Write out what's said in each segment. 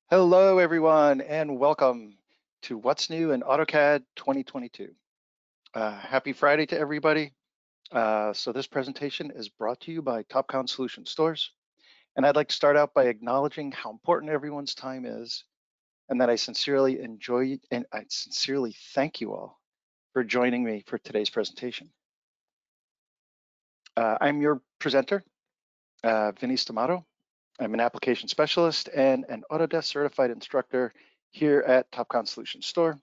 Hello, everyone, and welcome to What's New in AutoCAD 2022. Happy Friday to everybody. So this presentation is brought to you by Topcon Solutions stores. And I'd like to start out by acknowledging how important everyone's time is and that I sincerely enjoy and I sincerely thank you all for joining me for today's presentation. I'm your presenter, Vinnie Stamato. I'm an application specialist and an Autodesk certified instructor here at Topcon Solutions store.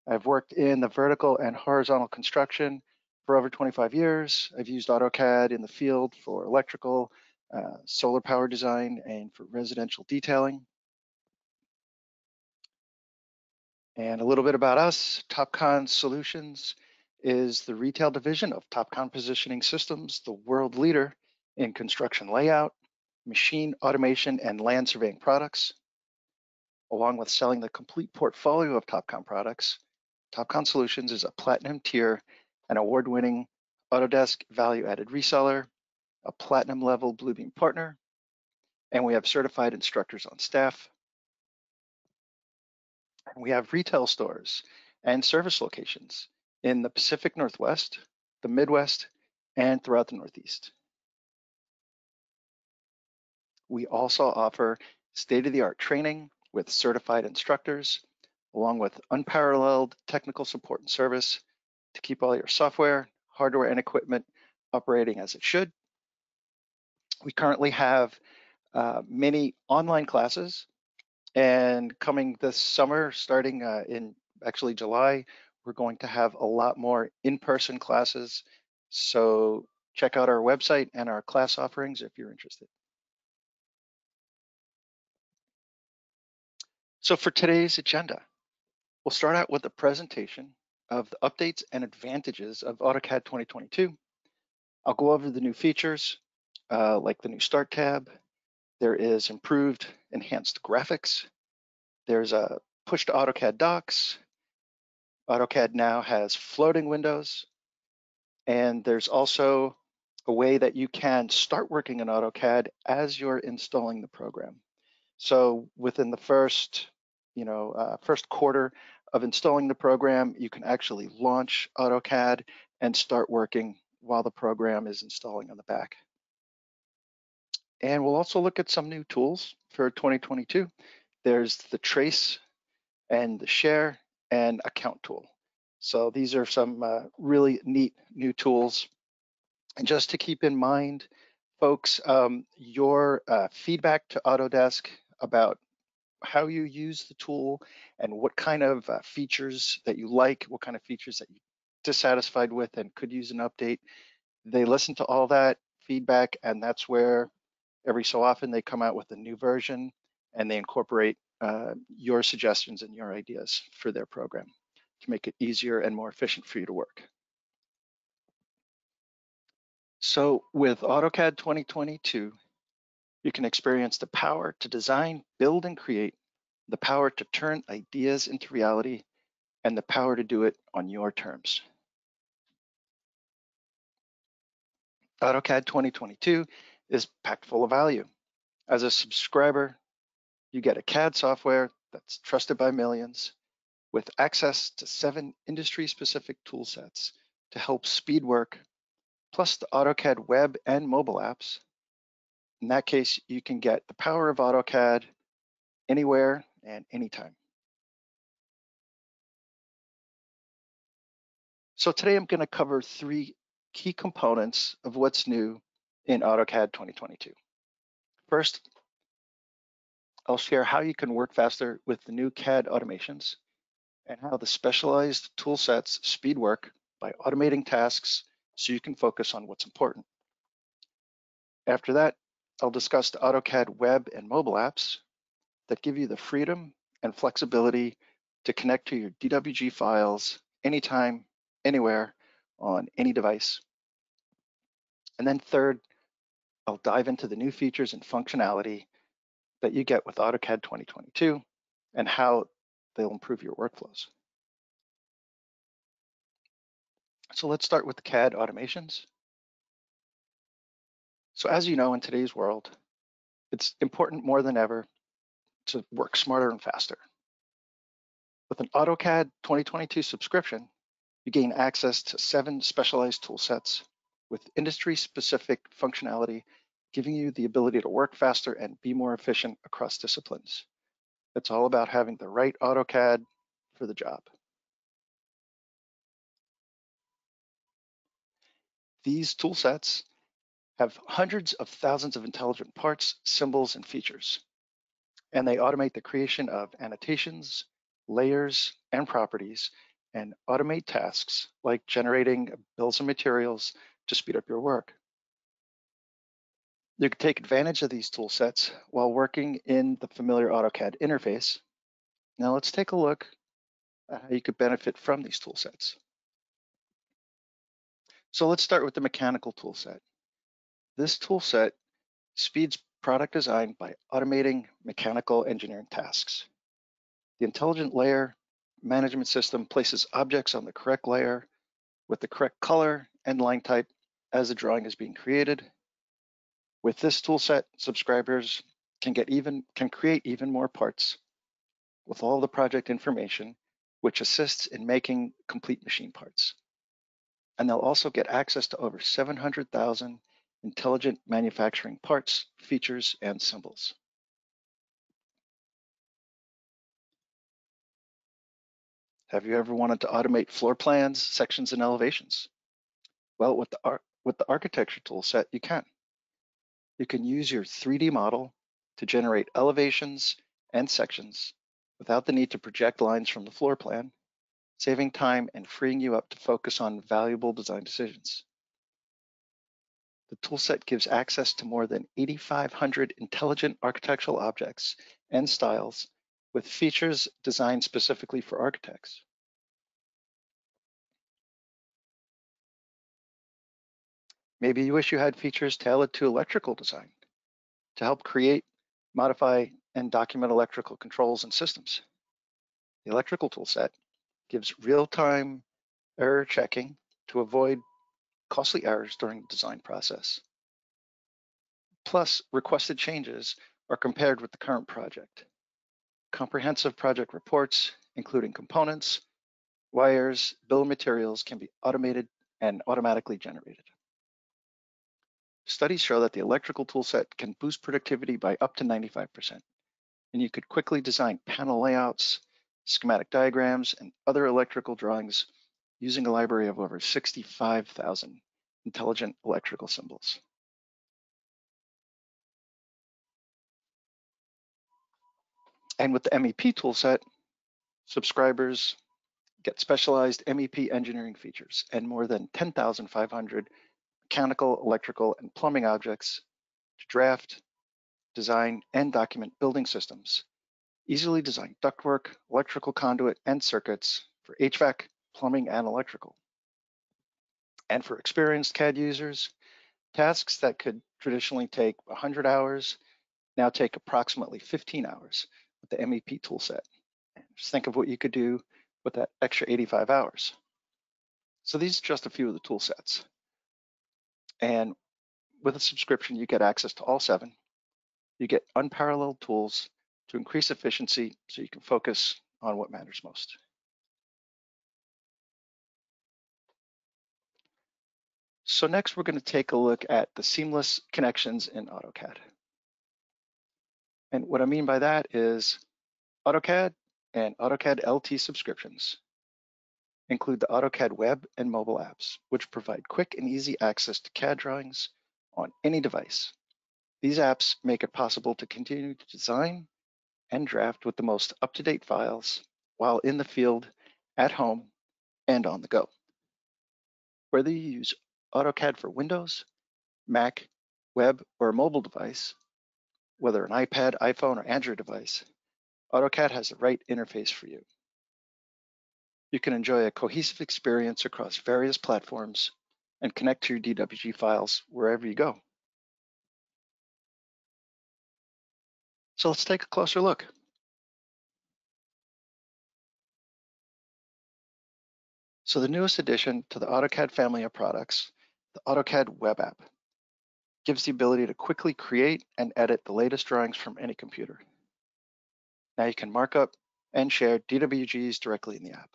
I've worked in the vertical and horizontal construction for over 25 years. I've used AutoCAD in the field for electrical, solar power design, and for residential detailing. And a little bit about us, Topcon Solutions is the retail division of Topcon Positioning Systems, the world leader in construction layout, machine automation, and land surveying products. Along with selling the complete portfolio of Topcon products, Topcon Solutions is a platinum tier and award-winning Autodesk value-added reseller, a platinum level Bluebeam partner, and we have certified instructors on staff. And we have retail stores and service locations in the Pacific Northwest, the Midwest, and throughout the Northeast. We also offer state-of-the-art training with certified instructors, along with unparalleled technical support and service to keep all your software, hardware, and equipment operating as it should. We currently have many online classes, and coming this summer, starting in actually July, we're going to have a lot more in-person classes. So check out our website and our class offerings if you're interested. So for today's agenda, we'll start out with a presentation of the updates and advantages of AutoCAD 2022. I'll go over the new features, like the new Start tab. There is improved enhanced graphics. There's a push to AutoCAD Docs. AutoCAD now has floating windows. And there's also a way that you can start working in AutoCAD as you're installing the program. So within the first quarter of installing the program, you can actually launch AutoCAD and start working while the program is installing on the back. And we'll also look at some new tools for 2022. There's the trace and the share and account tool. So these are some really neat new tools. And just to keep in mind, folks, your feedback to Autodesk about how you use the tool and what kind of features that you like, what kind of features that you're dissatisfied with and could use an update. They listen to all that feedback, and that's where every so often they come out with a new version and they incorporate your suggestions and your ideas for their program to make it easier and more efficient for you to work. So with AutoCAD 2022, you can experience the power to design, build, and create, the power to turn ideas into reality, and the power to do it on your terms. AutoCAD 2022 is packed full of value. As a subscriber, you get a CAD software that's trusted by millions with access to 7 industry-specific tool sets to help speed work, plus the AutoCAD Web and Mobile apps. In that case, you can get the power of AutoCAD anywhere and anytime. So today I'm going to cover 3 key components of what's new in AutoCAD 2022. First, I'll share how you can work faster with the new CAD automations and how the specialized tool sets speed work by automating tasks so you can focus on what's important. After that, I'll discuss the AutoCAD Web and Mobile apps that give you the freedom and flexibility to connect to your DWG files anytime, anywhere, on any device. And then third, I'll dive into the new features and functionality that you get with AutoCAD 2022 and how they'll improve your workflows. So let's start with the CAD automations. So as you know, in today's world, it's important more than ever to work smarter and faster. With an AutoCAD 2022 subscription, you gain access to 7 specialized tool sets with industry-specific functionality, giving you the ability to work faster and be more efficient across disciplines. It's all about having the right AutoCAD for the job. These tool sets have hundreds of thousands of intelligent parts, symbols, and features, and they automate the creation of annotations, layers, and properties, and automate tasks like generating bills of materials to speed up your work. You can take advantage of these tool sets while working in the familiar AutoCAD interface. Now let's take a look at how you could benefit from these tool sets. So let's start with the mechanical tool set. This tool set speeds product design by automating mechanical engineering tasks. The intelligent layer management system places objects on the correct layer with the correct color and line type as the drawing is being created. With this tool set, subscribers can create even more parts with all the project information, which assists in making complete machine parts. And they'll also get access to over 700,000 intelligent manufacturing parts, features, and symbols. Have you ever wanted to automate floor plans, sections, and elevations? Well, with the architecture tool set, you can. You can use your 3D model to generate elevations and sections without the need to project lines from the floor plan, saving time and freeing you up to focus on valuable design decisions. The toolset gives access to more than 8,500 intelligent architectural objects and styles with features designed specifically for architects. Maybe you wish you had features tailored to electrical design to help create, modify, and document electrical controls and systems. The electrical toolset gives real-time error checking to avoid costly errors during the design process. Plus, requested changes are compared with the current project. Comprehensive project reports, including components, wires, bill of materials, can be automated and automatically generated. Studies show that the electrical toolset can boost productivity by up to 95%, and you could quickly design panel layouts, schematic diagrams, and other electrical drawings using a library of over 65,000 intelligent electrical symbols. And with the MEP toolset, subscribers get specialized MEP engineering features and more than 10,500 mechanical, electrical, and plumbing objects to draft, design, and document building systems. Easily design ductwork, electrical conduit, and circuits for HVAC, plumbing, and electrical. And for experienced CAD users, tasks that could traditionally take 100 hours now take approximately 15 hours with the MEP toolset. Just think of what you could do with that extra 85 hours. So these are just a few of the tool sets. And with a subscription, you get access to all 7. You get unparalleled tools to increase efficiency so you can focus on what matters most. So next, we're going to take a look at the seamless connections in AutoCAD. And what I mean by that is AutoCAD and AutoCAD LT subscriptions include the AutoCAD Web and Mobile apps, which provide quick and easy access to CAD drawings on any device. These apps make it possible to continue to design and draft with the most up-to-date files while in the field, at home, and on the go. Whether you use AutoCAD for Windows, Mac, web, or a mobile device, whether an iPad, iPhone, or Android device, AutoCAD has the right interface for you. You can enjoy a cohesive experience across various platforms and connect to your DWG files wherever you go. So let's take a closer look. So the newest addition to the AutoCAD family of products, the AutoCAD Web App, gives the ability to quickly create and edit the latest drawings from any computer. Now you can mark up and share DWGs directly in the app.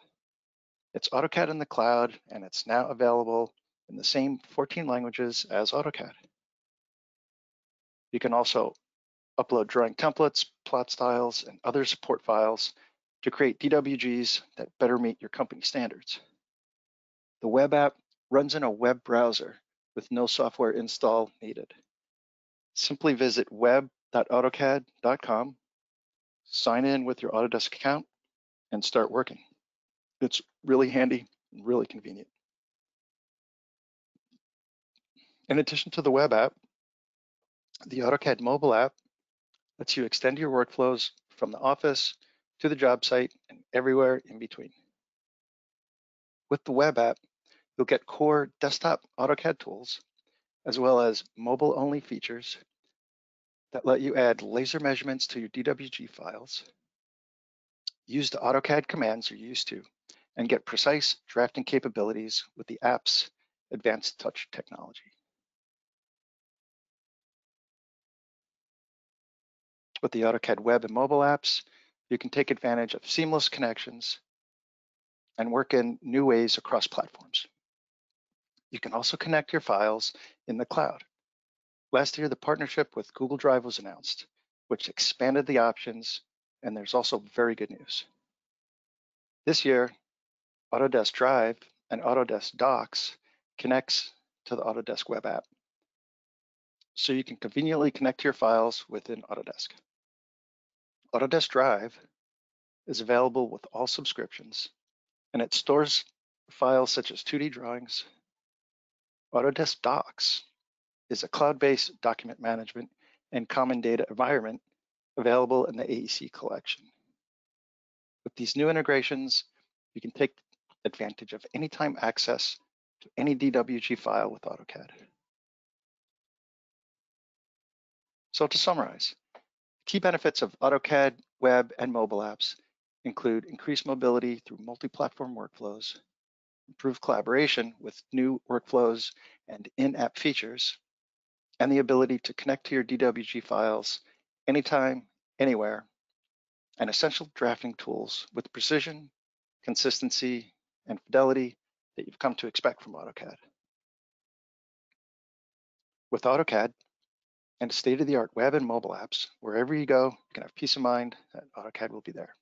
It's AutoCAD in the cloud, and it's now available in the same 14 languages as AutoCAD. You can also upload drawing templates, plot styles, and other support files to create DWGs that better meet your company standards. The web app runs in a web browser with no software install needed. Simply visit web.autocad.com, sign in with your Autodesk account, and start working. It's really handy and really convenient. In addition to the web app, the AutoCAD Mobile App lets you extend your workflows from the office to the job site and everywhere in between. With the web app, you'll get core desktop AutoCAD tools, as well as mobile-only features that let you add laser measurements to your DWG files, use the AutoCAD commands you're used to, and get precise drafting capabilities with the app's advanced touch technology. With the AutoCAD web and mobile apps, you can take advantage of seamless connections and work in new ways across platforms. You can also connect your files in the cloud. Last year, the partnership with Google Drive was announced, which expanded the options, and there's also very good news. This year, Autodesk Drive and Autodesk Docs connects to the Autodesk Web App, so you can conveniently connect your files within Autodesk. Autodesk Drive is available with all subscriptions, and it stores files such as 2D drawings. Autodesk Docs is a cloud-based document management and common data environment available in the AEC collection. With these new integrations, you can take advantage of anytime access to any DWG file with AutoCAD. So to summarize, key benefits of AutoCAD web and mobile apps include increased mobility through multi-platform workflows, improved collaboration with new workflows and in-app features, and the ability to connect to your DWG files anytime, anywhere, and essential drafting tools with precision, consistency, and fidelity that you've come to expect from AutoCAD. With AutoCAD and state-of-the-art web and mobile apps, wherever you go, you can have peace of mind that AutoCAD will be there.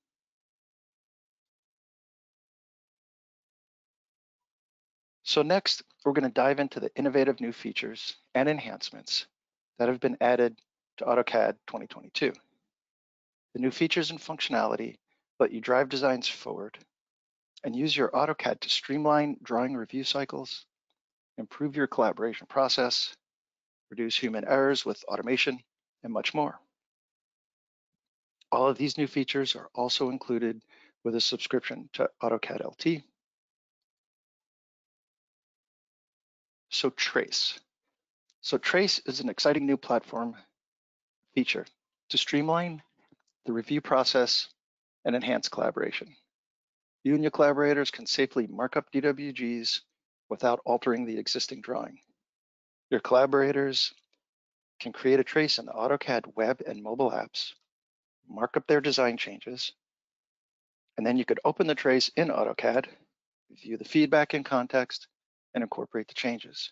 So next, we're going to dive into the innovative new features and enhancements that have been added to AutoCAD 2022. The new features and functionality let you drive designs forward and use your AutoCAD to streamline drawing review cycles, improve your collaboration process, reduce human errors with automation, and much more. All of these new features are also included with a subscription to AutoCAD LT. So Trace. So Trace is an exciting new platform feature to streamline the review process and enhance collaboration. You and your collaborators can safely mark up DWGs without altering the existing drawing. Your collaborators can create a trace in the AutoCAD web and mobile apps, mark up their design changes, and then you could open the trace in AutoCAD, view the feedback in context, and incorporate the changes.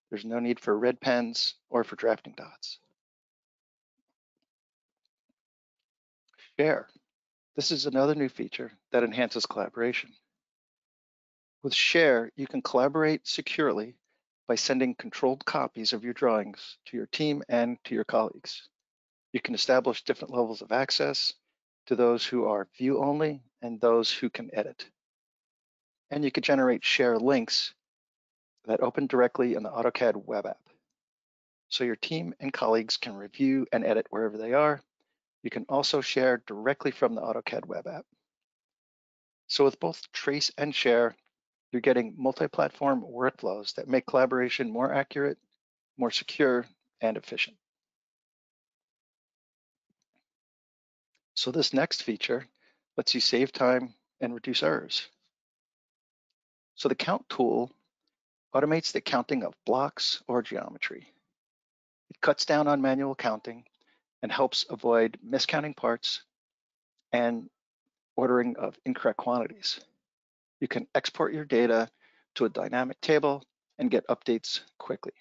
There's no need for red pens or for drafting dots. Share. This is another new feature that enhances collaboration. With Share, you can collaborate securely by sending controlled copies of your drawings to your team and to your colleagues. You can establish different levels of access to those who are view only and those who can edit. And you can generate share links that open directly in the AutoCAD Web App. So your team and colleagues can review and edit wherever they are. You can also share directly from the AutoCAD Web App. So with both Trace and Share, you're getting multi-platform workflows that make collaboration more accurate, more secure, and efficient. So this next feature lets you save time and reduce errors. So the Count tool automates the counting of blocks or geometry. It cuts down on manual counting and helps avoid miscounting parts and ordering of incorrect quantities. You can export your data to a dynamic table and get updates quickly.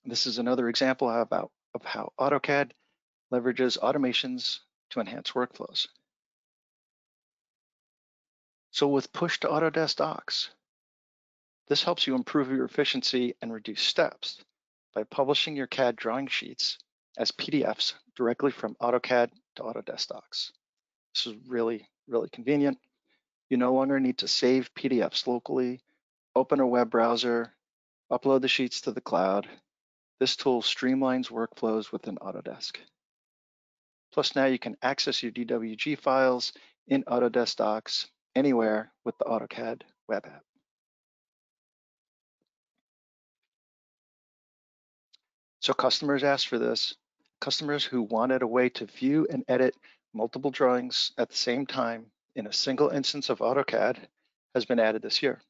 This is another example of how AutoCAD leverages automations to enhance workflows. So with push to Autodesk Docs, this helps you improve your efficiency and reduce steps by publishing your CAD drawing sheets as PDFs directly from AutoCAD to Autodesk Docs. This is really, really convenient. You no longer need to save PDFs locally, open a web browser, upload the sheets to the cloud. This tool streamlines workflows within Autodesk. Plus now you can access your DWG files in Autodesk Docs anywhere with the AutoCAD Web App. So customers asked for this. Customers who wanted a way to view and edit multiple drawings at the same time in a single instance of AutoCAD has been added this year.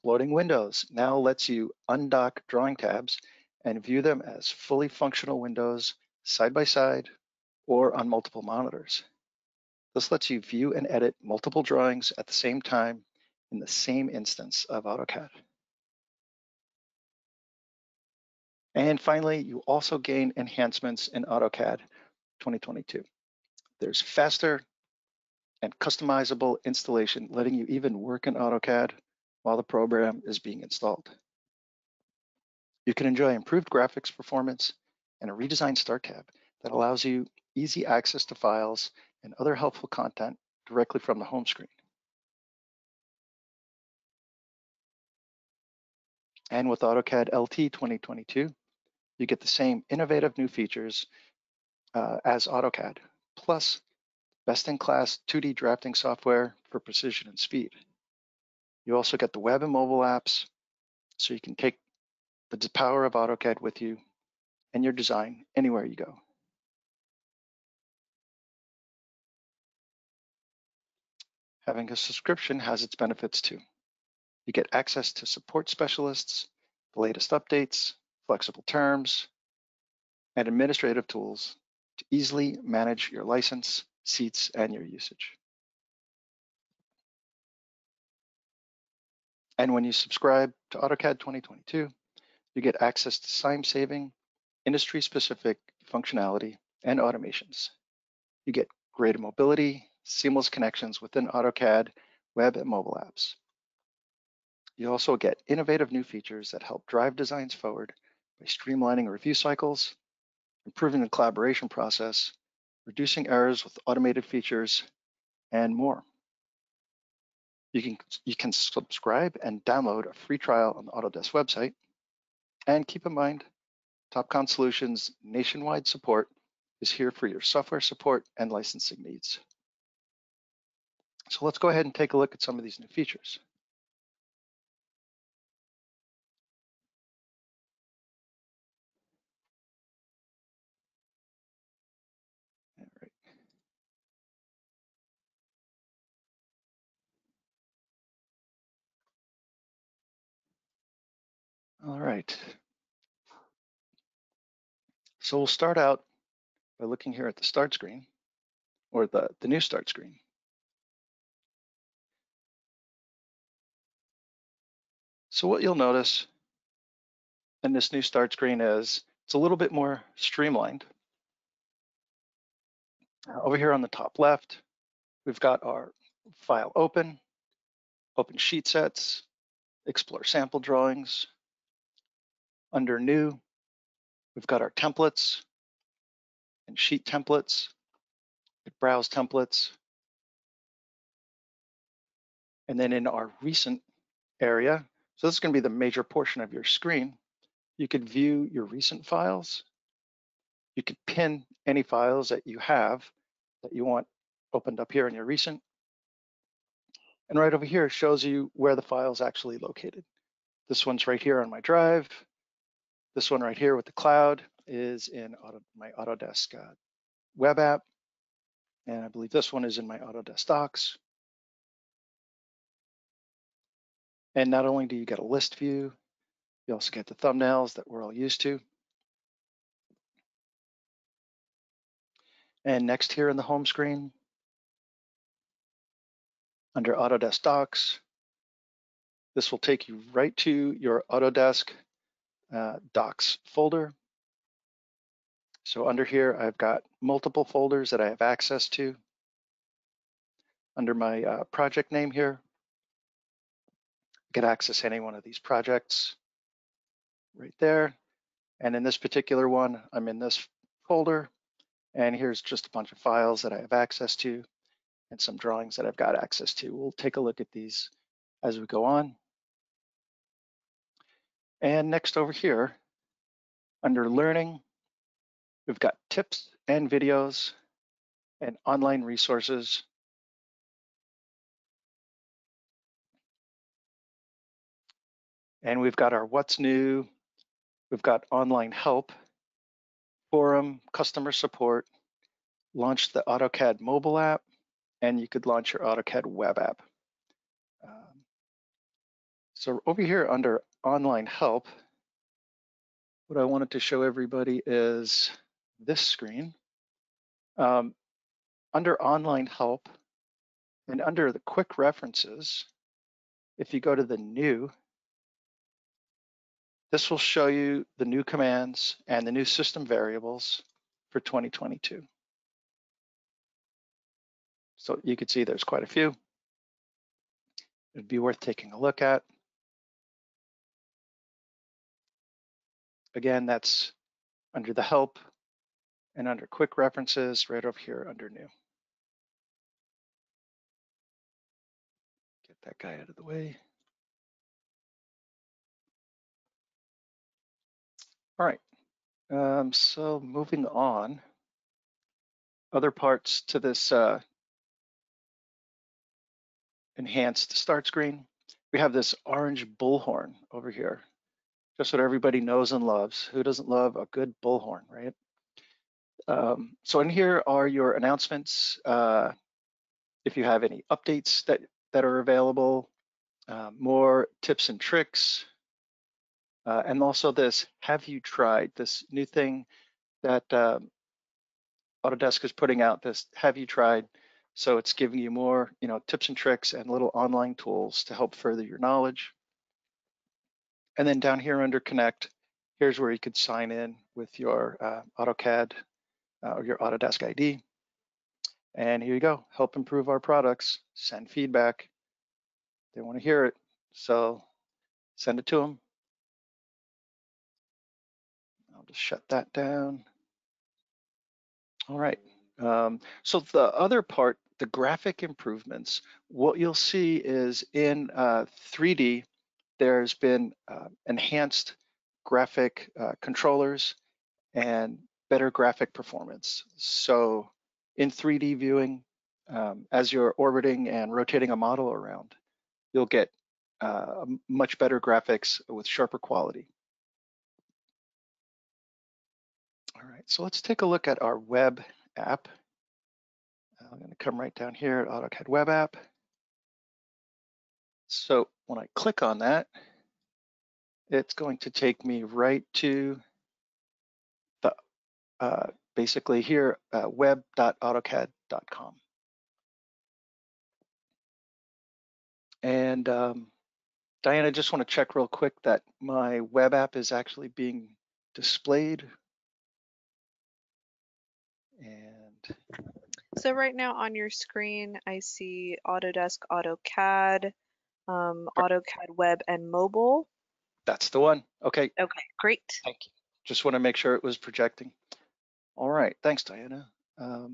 Floating windows now lets you undock drawing tabs and view them as fully functional windows side by side or on multiple monitors. This lets you view and edit multiple drawings at the same time in the same instance of AutoCAD. And finally, you also gain enhancements in AutoCAD 2022. There's faster and customizable installation, letting you even work in AutoCAD while the program is being installed. You can enjoy improved graphics performance and a redesigned Start tab that allows you easy access to files and other helpful content directly from the home screen. And with AutoCAD LT 2022, you get the same innovative new features as AutoCAD, plus best-in-class 2D drafting software for precision and speed. You also get the web and mobile apps, so you can take the power of AutoCAD with you and your design anywhere you go. Having a subscription has its benefits too. You get access to support specialists, the latest updates, flexible terms, and administrative tools to easily manage your license, seats, and your usage. And when you subscribe to AutoCAD 2022, you get access to time-saving, industry-specific functionality and automations. You get greater mobility, seamless connections within AutoCAD web and mobile apps. You also get innovative new features that help drive designs forward by streamlining review cycles, improving the collaboration process, reducing errors with automated features, and more. You can subscribe and download a free trial on the Autodesk website. And keep in mind, Topcon Solutions nationwide support is here for your software support and licensing needs. So let's go ahead and take a look at some of these new features. All right. So we'll start out by looking here at the start screen, or the new start screen. So what you'll notice in this new start screen is it's a little bit more streamlined. Over here on the top left, we've got our file open sheet sets, explore sample drawings. Under new, we've got our templates and sheet templates, browse templates. And then in our recent area, so this is going to be the major portion of your screen, you could view your recent files. You could pin any files that you have that you want opened up here in your recent. And right over here shows you where the file is actually located. This one's right here on my drive. This one right here with the cloud is in my Autodesk Web App. And I believe this one is in my Autodesk Docs. And not only do you get a list view, you also get the thumbnails that we're all used to. And next here in the home screen, under Autodesk Docs, this will take you right to your Autodesk Docs folder. So under here, I've got multiple folders that I have access to. Under my project name here, I can access any one of these projects right there. And in this particular one, I'm in this folder, and here's just a bunch of files that I have access to and some drawings that I've got access to. We'll take a look at these as we go on. And next over here, under learning, we've got tips and videos and online resources. And we've got our what's new, we've got online help, forum, customer support, launch the AutoCAD Mobile App, and you could launch your AutoCAD Web App. So over here under online help, what I wanted to show everybody is this screen. Under online help and under the quick references, if you go to the new, this will show you the new commands and the new system variables for 2022. So you can see there's quite a few. It'd be worth taking a look at. Again, that's under the help and under quick references right over here under new. Get that guy out of the way. All right, so moving on, other parts to this enhanced start screen. We have this orange bullhorn over here, just what everybody knows and loves. Who doesn't love a good bullhorn, right? So in here are your announcements. If you have any updates that are available, more tips and tricks, and also this, have you tried, this new thing that Autodesk is putting out, this have you tried. So it's giving you more, tips and tricks and little online tools to help further your knowledge. And then down here under Connect, here's where you could sign in with your AutoCAD or your Autodesk ID. And here you go, help improve our products, send feedback. They want to hear it, so send it to them. I'll just shut that down. All right, so the other part, the graphic improvements, what you'll see is in 3D, there's been enhanced graphic controllers and better graphic performance. So in 3D viewing, as you're orbiting and rotating a model around, you'll get much better graphics with sharper quality. All right, so let's take a look at our web app. I'm going to come right down here at AutoCAD Web App. So when I click on that, it's going to take me right to the basically here, web.autocad.com. And Diane, I just want to check real quick that my web app is actually being displayed. And so right now on your screen, I see Autodesk AutoCAD, AutoCAD Web and Mobile. That's the one. Okay. Okay, great. Thank you. Just want to make sure it was projecting. All right. Thanks, Diana. All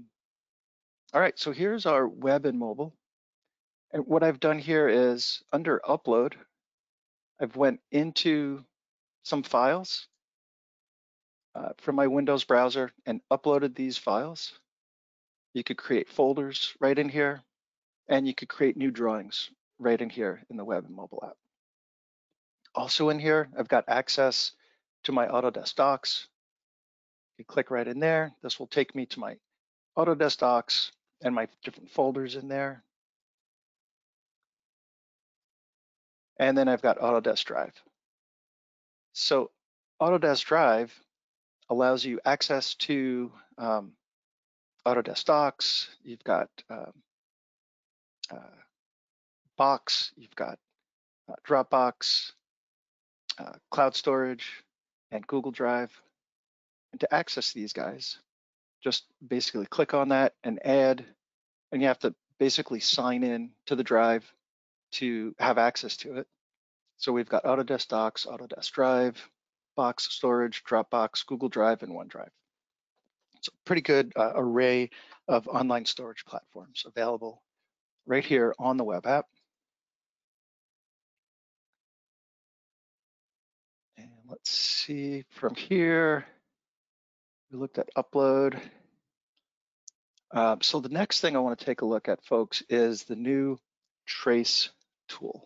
right. So here's our web and mobile. And what I've done here is under upload, I've went into some files from my Windows browser and uploaded these files. You could create folders right in here, and you could create new drawings right in here in the web and mobile app. Also in here, I've got access to my Autodesk Docs. You click right in there. This will take me to my Autodesk Docs and my different folders in there. And then I've got Autodesk Drive. So Autodesk Drive allows you access to Autodesk Docs, you've got Box, you've got Dropbox, cloud storage, and Google Drive. And to access these guys, just basically click on that and add, and you have to basically sign in to the drive to have access to it. So we've got Autodesk Docs, Autodesk Drive, Box Storage, Dropbox, Google Drive, and OneDrive. It's a pretty good array of online storage platforms available right here on the web app. And let's see from here, we looked at upload. So the next thing I want to take a look at, folks, is the new trace tool.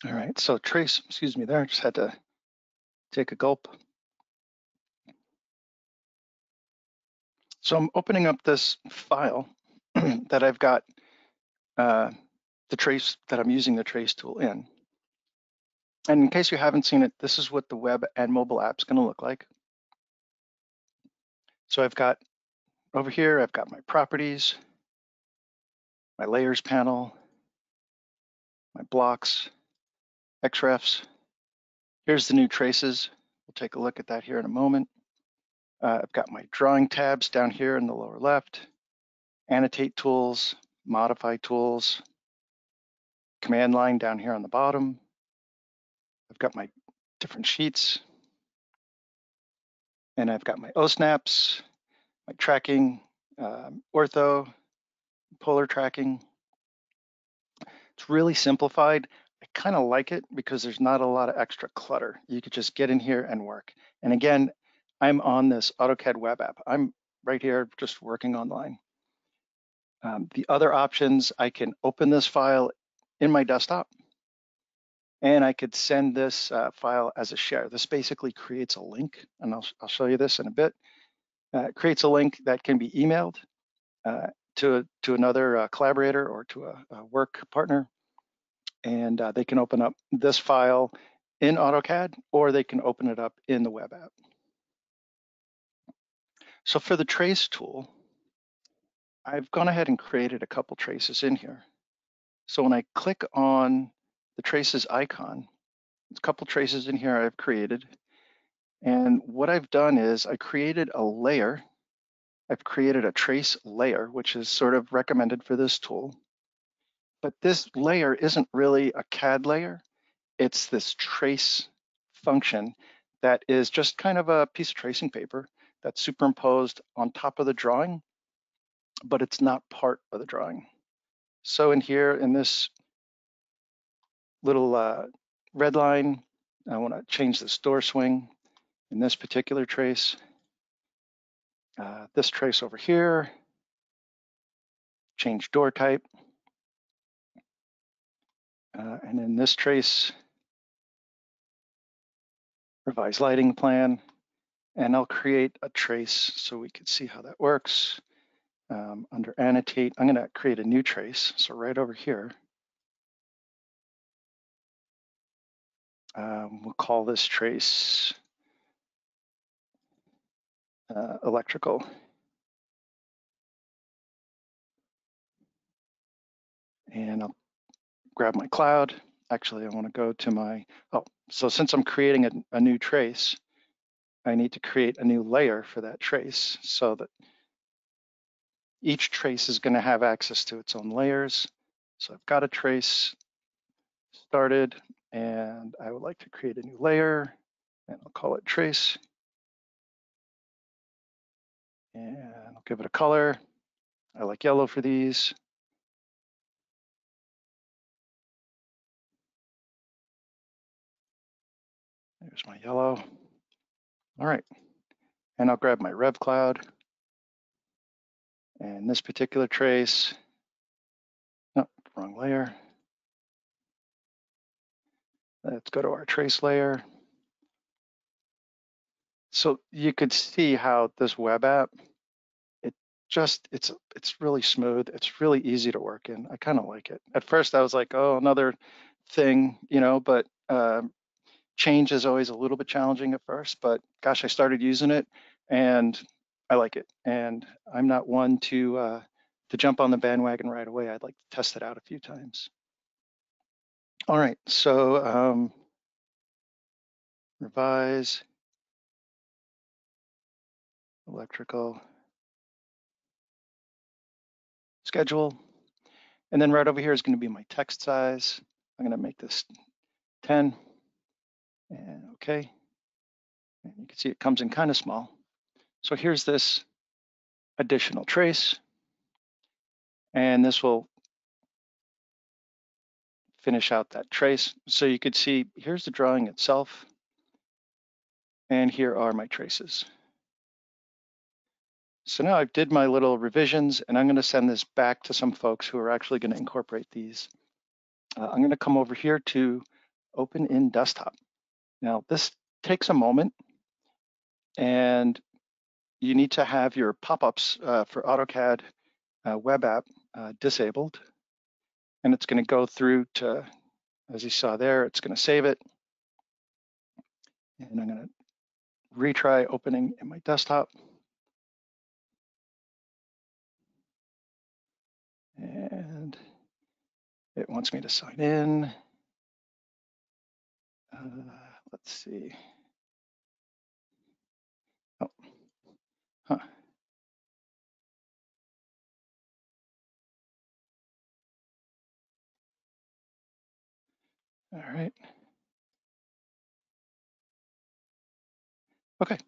All right, so trace, excuse me there, I just had to take a gulp. So I'm opening up this file that I've got the trace that I'm using the trace tool in. And in case you haven't seen it, this is what the web and mobile app is going to look like. So I've got over here, I've got my properties, my layers panel, my blocks, XREFs. Here's the new traces. We'll take a look at that here in a moment. I've got my drawing tabs down here in the lower left, annotate tools, modify tools, command line down here on the bottom. I've got my different sheets, and I've got my O-snaps, my tracking, ortho, polar tracking. It's really simplified. I kind of like it because there's not a lot of extra clutter. You could just get in here and work. And again, I'm on this AutoCAD Web App. I'm right here just working online. The other options, I can open this file in my desktop, and I could send this file as a share. This basically creates a link, and I'll show you this in a bit. It creates a link that can be emailed to another collaborator or to a work partner, and they can open up this file in AutoCAD, or they can open it up in the web app. So for the trace tool, I've gone ahead and created a couple traces in here. So when I click on the traces icon, there's a couple traces in here I've created. And what I've done is I created a layer. I've created a trace layer, which is sort of recommended for this tool. But this layer isn't really a CAD layer. It's this trace function that is just kind of a piece of tracing paper that's superimposed on top of the drawing, but it's not part of the drawing. So in here, in this little red line, I want to change this door swing in this particular trace. This trace over here, change door type. And in this trace, revise lighting plan. And I'll create a trace so we can see how that works. Under annotate, I'm going to create a new trace. So right over here, we'll call this trace electrical. And I'll grab my cloud. Actually, I want to go to my, so since I'm creating a new trace, I need to create a new layer for that trace so that each trace is going to have access to its own layers. So I've got a trace started, and I would like to create a new layer, and I'll call it trace. And I'll give it a color. I like yellow for these. There's my yellow. All right, and I'll grab my rev cloud. And this particular trace, no, wrong layer. Let's go to our trace layer. So you could see how this web app, it's really smooth. It's really easy to work in. I kind of like it. At first I was like, oh, another thing, but Change is always a little bit challenging at first, but gosh, I started using it and I like it. And I'm not one to jump on the bandwagon right away. I'd like to test it out a few times. All right, so revise, electrical, schedule. And then right over here is going to be my text size. I'm going to make this 10 and okay. And you can see it comes in kind of small. So here's this additional trace, and this will finish out that trace. So you could see here's the drawing itself, and here are my traces. So now I've did my little revisions, and I'm going to send this back to some folks who are actually going to incorporate these. I'm going to come over here to Open in Desktop. Now this takes a moment, and you need to have your pop-ups for AutoCAD Web App disabled, and it's going to go through to, as you saw there, it's going to save it, and I'm going to retry opening in my desktop. And it wants me to sign in. Let's see. Oh, huh. All right. Okay.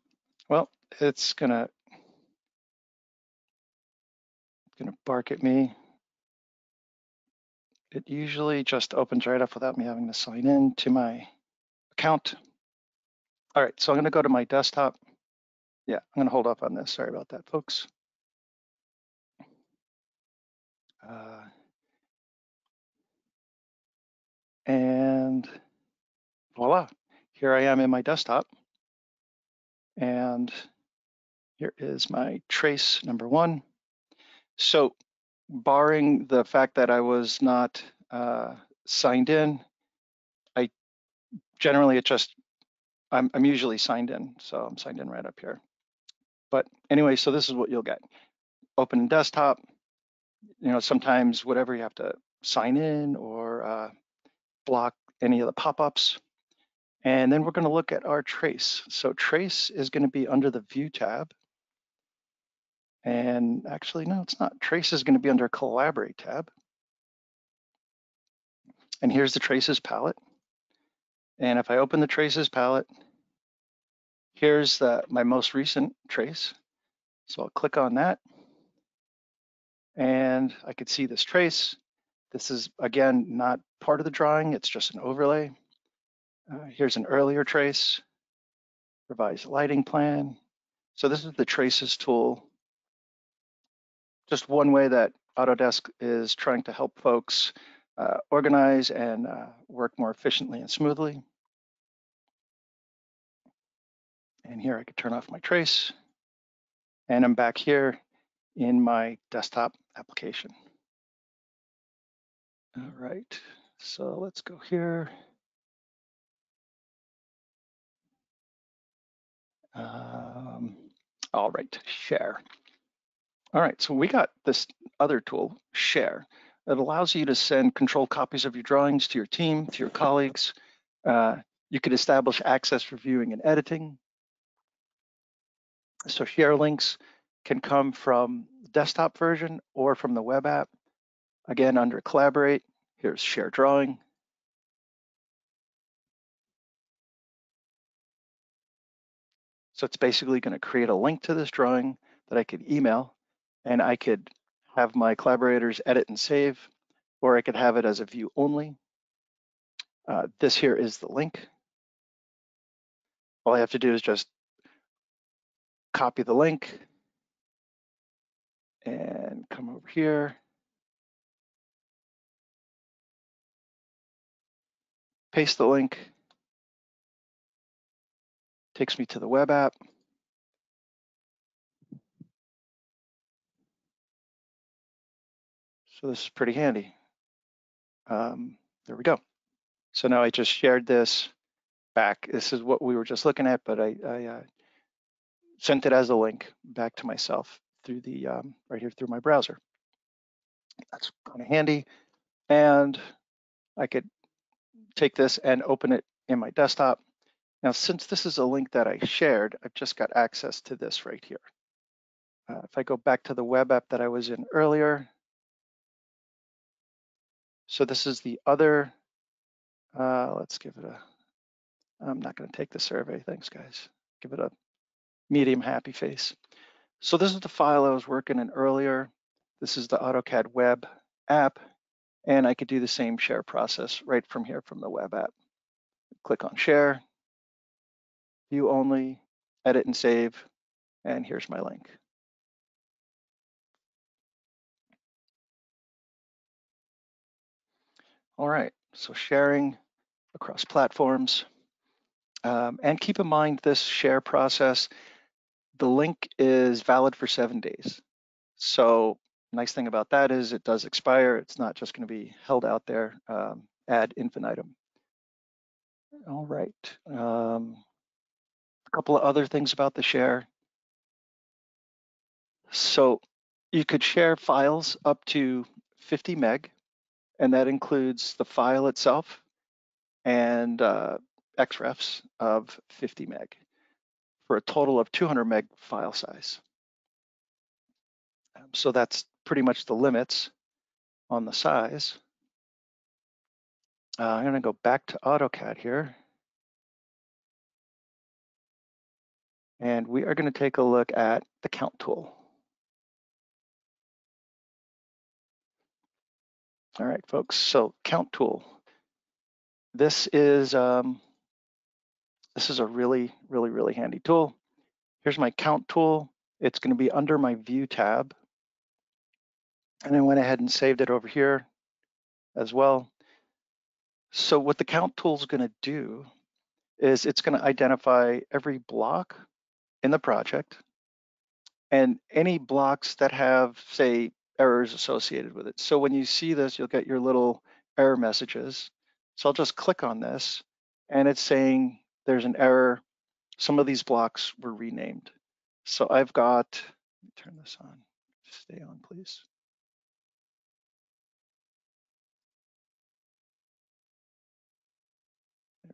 Well, it's gonna bark at me. It usually just opens right up without me having to sign in to my account. All right, so I'm gonna go to my desktop. Yeah, I'm gonna hold off on this. Sorry about that, folks. And voila, here I am in my desktop. And here is my trace number 1. So barring the fact that I was not signed in, I'm usually signed in, so I'm signed in right up here. But anyway, so this is what you'll get. Open in desktop, sometimes whatever you have to sign in or block any of the pop-ups. And then we're going to look at our trace. So trace is going to be under the View tab. And actually, no, it's not. Trace is going to be under Collaborate tab. And here's the Traces palette. And if I open the Traces palette, here's my most recent trace. So I'll click on that. And I could see this trace. This is, again, not part of the drawing. It's just an overlay. Here's an earlier trace, revised lighting plan. So this is the Traces tool. Just one way that Autodesk is trying to help folks organize and work more efficiently and smoothly. And here I could turn off my trace. And I'm back here in my desktop application. All right, so let's go here. All right, share. All right, so we got this other tool, share. It allows you to send controlled copies of your drawings to your team, to your colleagues. You could establish access for viewing and editing. So share links can come from the desktop version or from the web app. Again, under collaborate, here's share drawing. So it's basically going to create a link to this drawing that I could email, and I could have my collaborators edit and save, or I could have it as a view only. This here is the link. All I have to do is just copy the link and come over here, paste the link, takes me to the web app. So this is pretty handy. There we go. So now I just shared this back. This is what we were just looking at, but I sent it as a link back to myself through the right here through my browser. That's kind of handy. And I could take this and open it in my desktop. Now, since this is a link that I shared, I've just got access to this right here. If I go back to the web app that I was in earlier, so this is the other, let's give it a, I'm not going to take the survey, thanks guys. Give it a medium happy face. So this is the file I was working in earlier. This is the AutoCAD Web App, and I could do the same share process right from here from the web app. Click on share, view only, edit and save, and here's my link. All right, so sharing across platforms. And keep in mind this share process, the link is valid for 7 days. So nice thing about that is it does expire. It's not just going to be held out there ad infinitum. All right. A couple of other things about the share. So you could share files up to 50 meg, and that includes the file itself and XREFs of 50 meg for a total of 200 meg file size. So that's pretty much the limits on the size. I'm going to go back to AutoCAD here. And we are going to take a look at the count tool. All right, folks, so count tool. This is a really, really, really handy tool. Here's my count tool. It's going to be under my view tab. And I went ahead and saved it over here as well. So what the count tool is going to do is it's going to identify every block in the project and any blocks that have, say, errors associated with it. So when you see this, you'll get your little error messages. So I'll just click on this and it's saying there's an error. Some of these blocks were renamed. So I've got, let me turn this on, stay on please.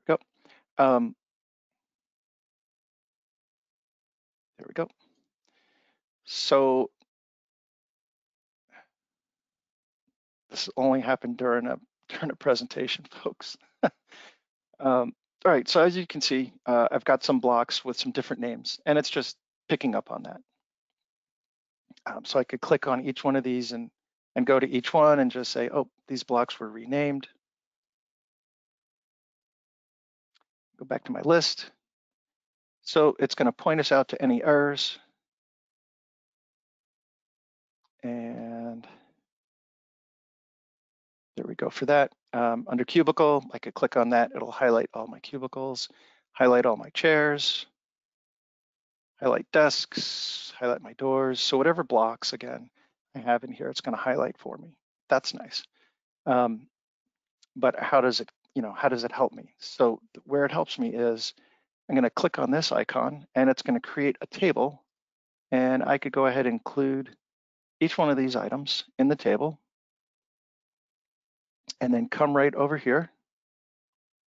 There we go. There we go. So this only happened during a presentation, folks. All right, so as you can see, I've got some blocks with some different names, and it's just picking up on that. So I could click on each one of these and go to each one and just say, oh, these blocks were renamed. Go back to my list. So it's going to point us out to any errors. And there we go for that. Under cubicle, I could click on that. It'll highlight all my cubicles, highlight all my chairs, highlight desks, highlight my doors. So whatever blocks, again, I have in here, it's going to highlight for me. That's nice. But how does it, how does it help me? So where it helps me is I'm going to click on this icon and it's going to create a table, and I could go ahead and include each one of these items in the table and then come right over here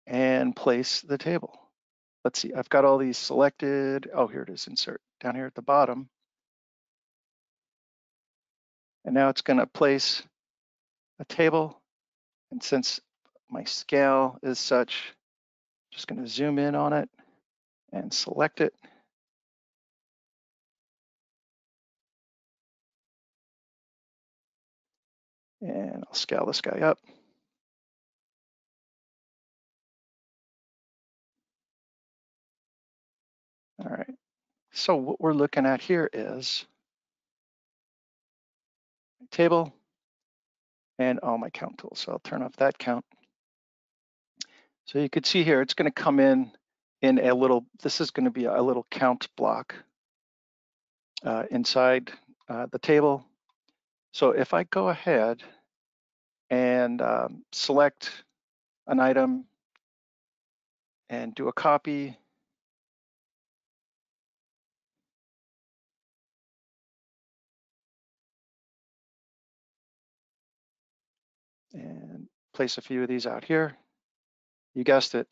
and place the table. Let's see, I've got all these selected. Oh, here it is, insert down here at the bottom. And now it's going to place a table. And since my scale is such, I'm just going to zoom in on it and select it. And I'll scale this guy up. All right, so what we're looking at here is table and all my count tools. So I'll turn off that count. So you could see here, it's going to come in a little, this is going to be a little count block inside the table. So if I go ahead and select an item and do a copy. And place a few of these out here. You guessed it,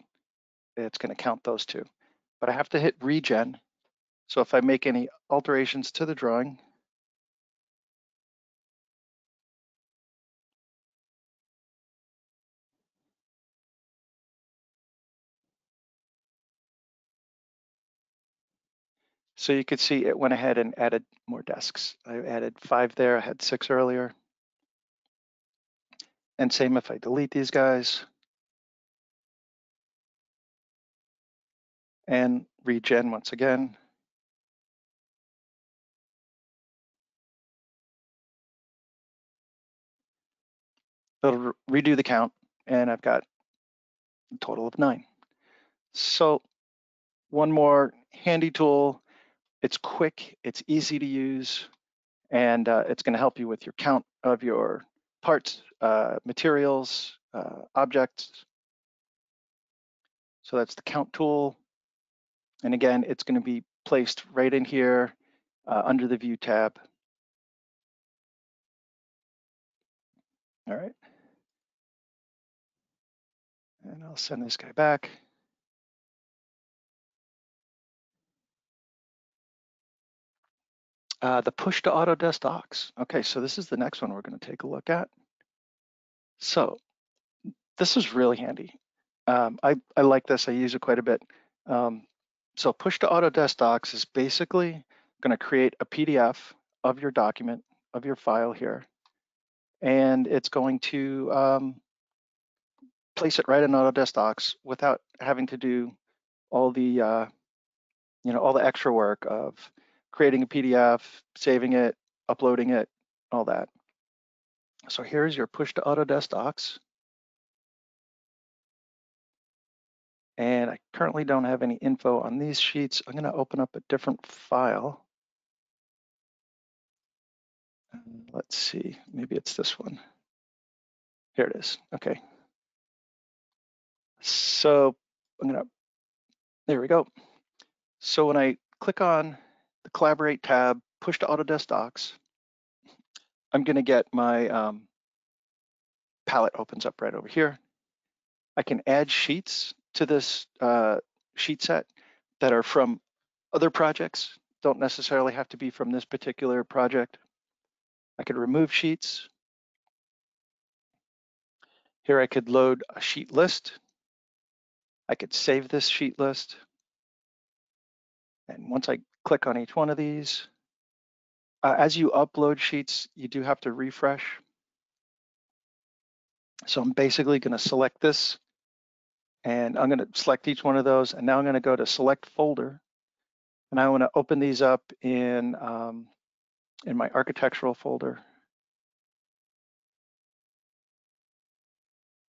it's going to count those two. But I have to hit regen. So if I make any alterations to the drawing, so you could see it went ahead and added more desks. I added 5 there, I had 6 earlier. And same if I delete these guys and regen once again. It'll redo the count, and I've got a total of 9. So one more handy tool. It's quick, it's easy to use, and it's going to help you with your count of your parts, materials, objects. So that's the count tool. And again, it's going to be placed right in here under the View tab. All right. And I'll send this guy back. The push to Autodesk Docs. Okay, so this is the next one we're going to take a look at. So this is really handy. I like this. I use it quite a bit. So push to Autodesk Docs is basically going to create a PDF of your document, of your file here, and it's going to place it right in Autodesk Docs without having to do all the all the extra work of creating a PDF, saving it, uploading it, all that. So here's your push to Autodesk Docs. And I currently don't have any info on these sheets. I'm going to open up a different file. Let's see, maybe it's this one. Here it is. Okay. So there we go. So when I click on the Collaborate tab, push to Autodesk Docs, I'm going to get my palette opens up right over here. I can add sheets to this sheet set that are from other projects, don't necessarily have to be from this particular project. I could remove sheets. Here I could load a sheet list. I could save this sheet list. And once I click on each one of these, as you upload sheets, you do have to refresh. So I'm basically going to select this, and I'm going to select each one of those. And now I'm going to go to select folder, and I want to open these up in my architectural folder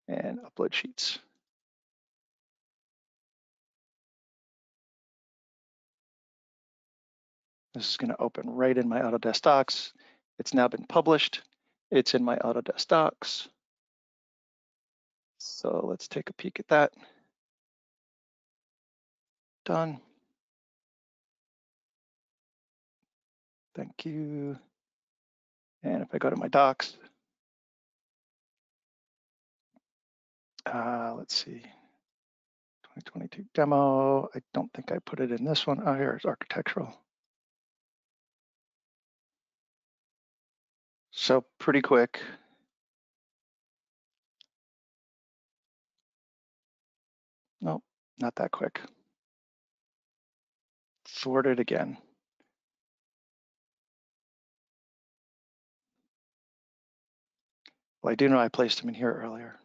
and upload sheets. This is going to open right in my Autodesk Docs. It's now been published. It's in my Autodesk Docs. So let's take a peek at that. Done. Thank you. And if I go to my docs, let's see, 2022 demo. I don't think I put it in this one. Oh, here it's architectural. So pretty quick. Nope, not that quick. Sort it again. Well, I do know I placed them in here earlier.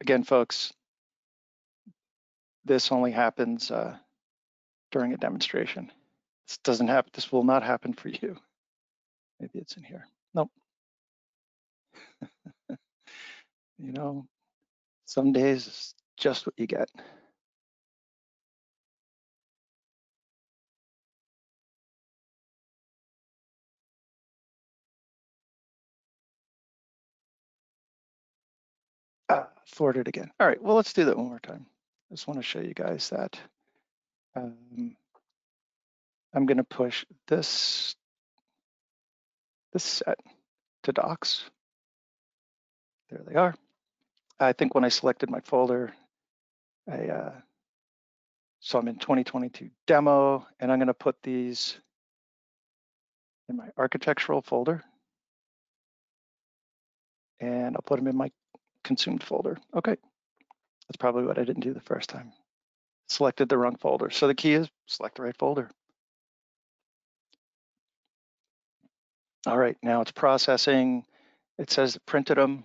Again, folks, this only happens during a demonstration. This doesn't happen. This will not happen for you. Maybe it's in here. Nope. You know, some days it's just what you get. thwarted again. All right, well, let's do that one more time. I just want to show you guys that. I'm going to push this set to Docs. There they are. I think when I selected my folder, so I'm in 2022 demo, and I'm going to put these in my architectural folder, and I'll put them in my consumed folder. Okay, that's probably what I didn't do the first time. Selected the wrong folder. So the key is select the right folder. All right, now it's processing. It says it printed them.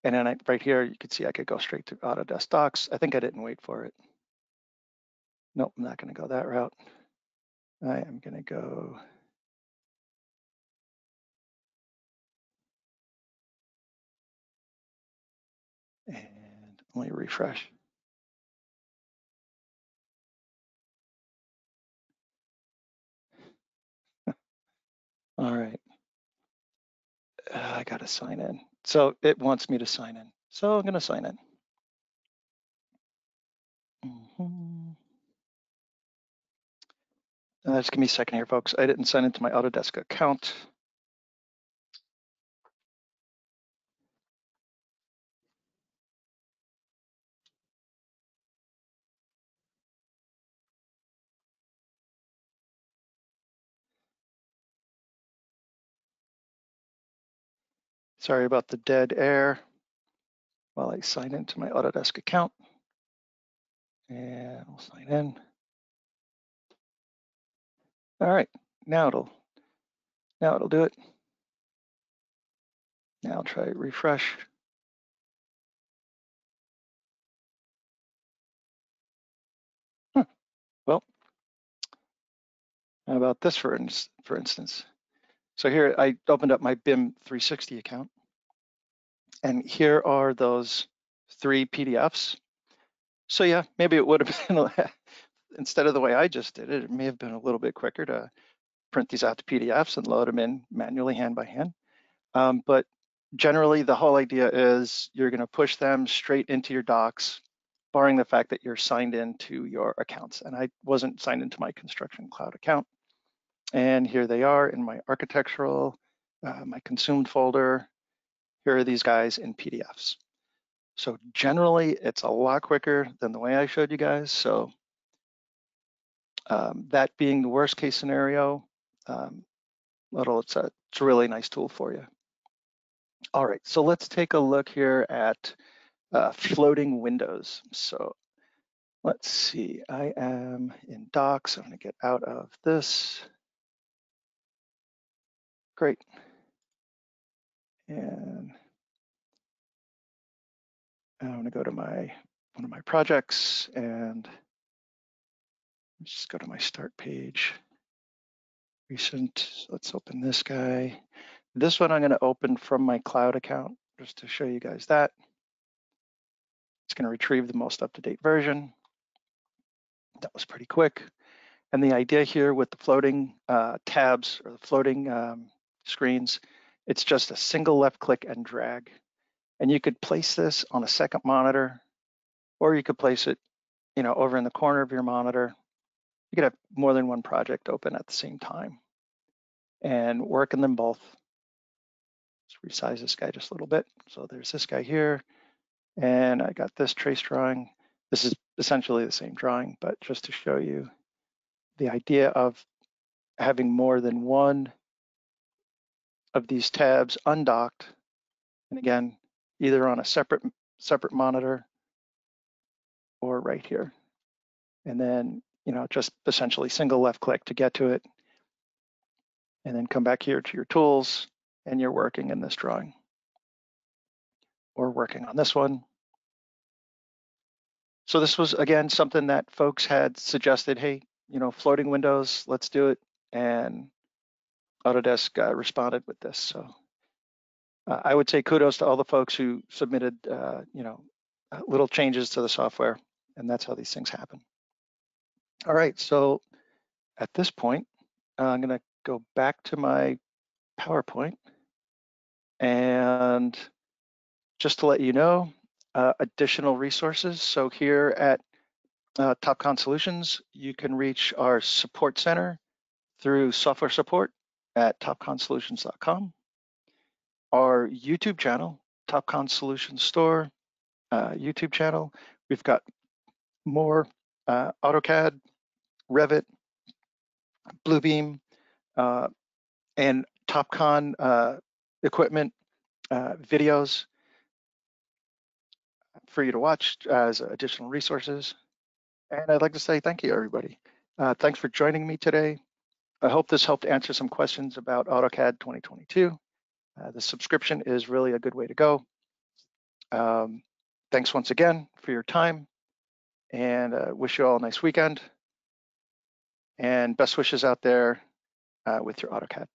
And then right here, you can see I could go straight to Autodesk Docs. I think I didn't wait for it. Nope, I'm not going to go that route. I am going to go. And let me refresh. All right. I got to sign in. So it wants me to sign in. So I'm going to sign in. Just give me a second here, folks. I didn't sign into my Autodesk account. Sorry about the dead air while I sign into my Autodesk account. And I'll sign in. All right, now it'll do it. Now I'll try refresh. Well, how about this for instance? So here I opened up my BIM 360 account, and here are those 3 PDFs. So yeah, maybe it would have been, instead of the way I just did it, it may have been a little bit quicker to print these out to PDFs and load them in manually, hand by hand. But generally, the whole idea is you're going to push them straight into your docs, barring the fact that you're signed into your accounts. And I wasn't signed into my Construction Cloud account. And here they are in my architectural, my consumed folder. Here are these guys in PDFs. So generally, it's a lot quicker than the way I showed you guys. So that being the worst case scenario, it's a really nice tool for you. All right, so let's take a look here at floating windows. So let's see, I am in Docs. I'm gonna get out of this. Great. And I'm gonna go to one of my projects and just go to my start page. Recent, let's open this guy. This one I'm gonna open from my cloud account just to show you guys that. It's gonna retrieve the most up-to-date version. That was pretty quick. And the idea here with the floating tabs or the floating screens, it's just a single left click and drag. And you could place this on a second monitor, or you could place it, over in the corner of your monitor. You could have more than one project open at the same time and work in them both. Let's resize this guy just a little bit. So there's this guy here, and I got this trace drawing. This is essentially the same drawing, but just to show you the idea of having more than one of these tabs undocked, and again, either on a separate monitor or right here. And then, just essentially single left click to get to it, and then come back here to your tools, and you're working in this drawing or working on this one. So this was, again, something that folks had suggested, hey, floating windows, let's do it. And Autodesk responded with this. So I would say kudos to all the folks who submitted, little changes to the software, and that's how these things happen. All right, so at this point, I'm gonna go back to my PowerPoint, And just to let you know, additional resources. So here at Topcon Solutions, you can reach our support center through software support at topconsolutions.com. Our YouTube channel, Topcon Solutions Store YouTube channel. We've got more AutoCAD, Revit, Bluebeam, and Topcon equipment videos for you to watch as additional resources. And I'd like to say thank you, everybody. Thanks for joining me today. I hope this helped answer some questions about AutoCAD 2022. The subscription is really a good way to go. Thanks once again for your time, and wish you all a nice weekend. And best wishes out there with your AutoCAD.